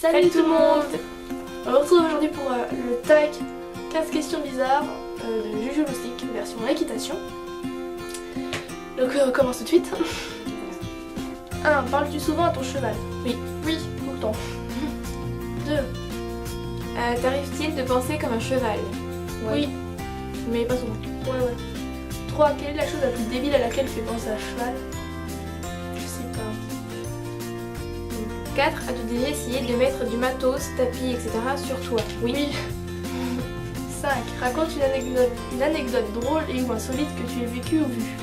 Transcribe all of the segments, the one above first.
Salut tout le monde. On se retrouve aujourd'hui pour le tag 15 questions bizarres de Juju Loustic, version équitation. Donc on commence tout de suite. 1. Parles-tu souvent à ton cheval? Oui. Oui, tout le temps. 2. T'arrive-t-il de penser comme un cheval? Oui, Mais pas souvent. ouais. 3. Quelle est la chose la plus débile à laquelle tu fais penser à un cheval? Je sais pas. 4. As-tu déjà essayé de mettre du matos, tapis, etc. sur toi? Oui. 5. Raconte une anecdote drôle et ou insolite que tu aies vécue ou vue.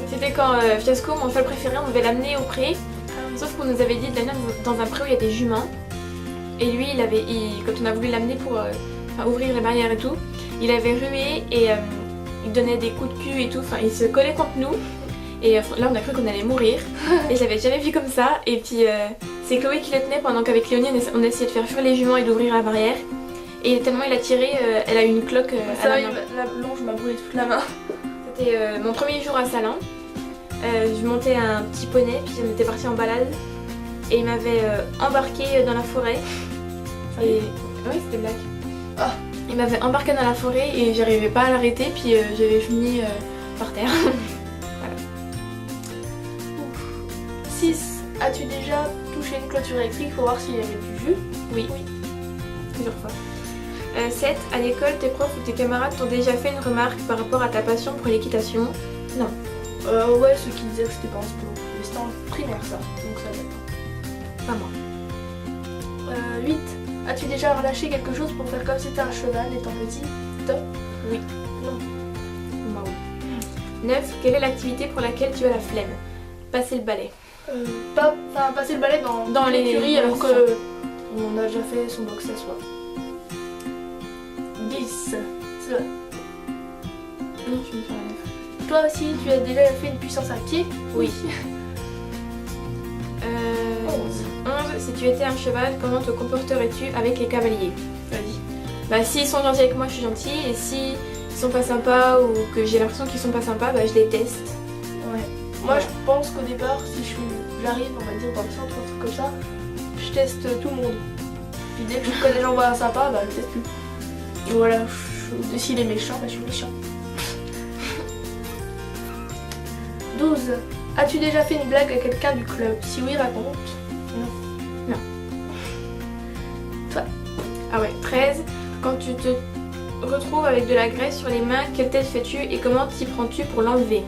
C'était quand Fiasco, mon cheval préféré, on devait l'amener au pré. Sauf qu'on nous avait dit de l'amener dans un pré où il y a des juments. Et lui, quand on a voulu l'amener pour ouvrir les barrières et tout, il avait rué et il donnait des coups de cul et tout. Enfin, il se collait contre nous. Et là, on a cru qu'on allait mourir. Et je l'avais jamais vu comme ça. Et puis, c'est Chloé qui le tenait pendant qu'avec Léonie, on essayait de faire fuir les juments et d'ouvrir la barrière. Et tellement il a tiré, elle a eu une cloque à la main. La longe m'a brûlé toute la main. C'était mon premier jour à Salins. Je montais un petit poney, puis on était parti en balade. Et il m'avait embarqué dans la forêt. Et... Oui, c'était blague. Ah. Il m'avait embarqué dans la forêt et j'arrivais pas à l'arrêter, puis j'avais fini par terre. Voilà. 6. As-tu déjà touché une clôture électrique pour voir s'il y avait du jus? Oui. Plusieurs fois. 7. À l'école, tes profs ou tes camarades t'ont déjà fait une remarque par rapport à ta passion pour l'équitation? Non. Ouais, ceux qui disaient que c'était pas un sport. Mais c'était en primaire ça, donc ça date. Pas moi. 8. As-tu déjà relâché quelque chose pour faire comme si c'était un cheval étant petit? Top. Oui. Non. Moi oui. 9. Quelle est l'activité pour laquelle tu as la flemme? Passer le balai. Passer le balai dans l'écurie alors que on a déjà fait son box à soi. 10. C'est vrai. Non, je vais me faire la 9. Toi aussi, tu as déjà fait une puissance à pied? Oui. 11. Si tu étais un cheval, comment te comporterais-tu avec les cavaliers? Vas-y. Bah s'ils sont gentils avec moi, je suis gentille. Et si ils sont pas sympas ou que j'ai l'impression qu'ils sont pas sympas, bah je les teste. Ouais. Moi je pense qu'au départ, si j'arrive, on va dire, dans le centre, un truc comme ça, je teste tout le monde. Puis dès que je connais des gens sympas, bah je teste plus. Et voilà, s'il est méchant, bah je suis méchant. 12. As-tu déjà fait une blague à quelqu'un du club? Si oui, raconte. Non. Toi. Ah ouais. 13. Quand tu te retrouves avec de la graisse sur les mains, quelle tête fais-tu et comment t'y prends-tu pour l'enlever?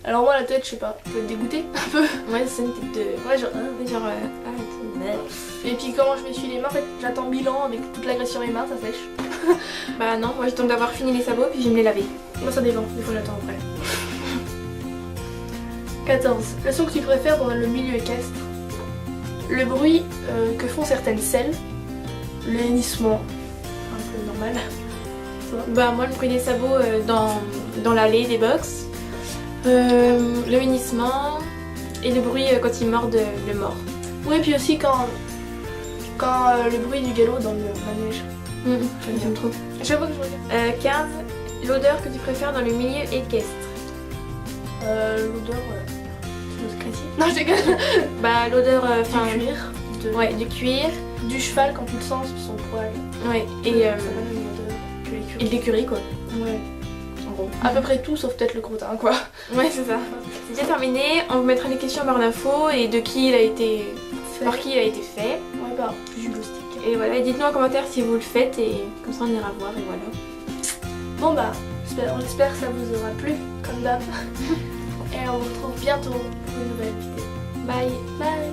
Alors moi la tête, je sais pas, je peux être dégoûtée un peu. Ouais, c'est une tête de... Ouais, genre... arrête. Et puis comment je m'essuie les mains, en fait, j'attends 1000 ans avec toute la graisse sur mes mains, ça sèche. Bah non, moi j'attends d'avoir fini les sabots puis je vais me les laver. Moi ça dépend, des fois j'attends après. 14. Le son que tu préfères dans le milieu équestre? Le bruit que font certaines selles. Le hennissement. Un peu normal. Bah moi le bruit des sabots dans l'allée des box. Le hennissement et le bruit quand ils mordent le mort. Oui, puis aussi quand le bruit du galop dans le manège. J'aime trop. À chaque fois que je regarde. 15. L'odeur que tu préfères dans le milieu équestre? L'odeur... Non, je déconne. Bah l'odeur Du cuir. Ouais, du cuir. Du cheval quand tu le sens sur son poil. Ouais, Ça donne une odeur. et de l'écurie quoi. Ouais. En gros. À peu près tout sauf peut-être le crottin quoi. Ouais, c'est ça. C'est déjà terminé. On vous mettra les questions en barre d'infos et de qui il a été... par qui il a été fait. Ouais, bah, Juju Loustic. Et voilà, et dites-nous en commentaire si vous le faites et comme ça on ira voir et voilà. Bon bah, on espère que ça vous aura plu, comme d'hab. Et on vous retrouve bientôt pour une nouvelle vidéo. Bye. Bye.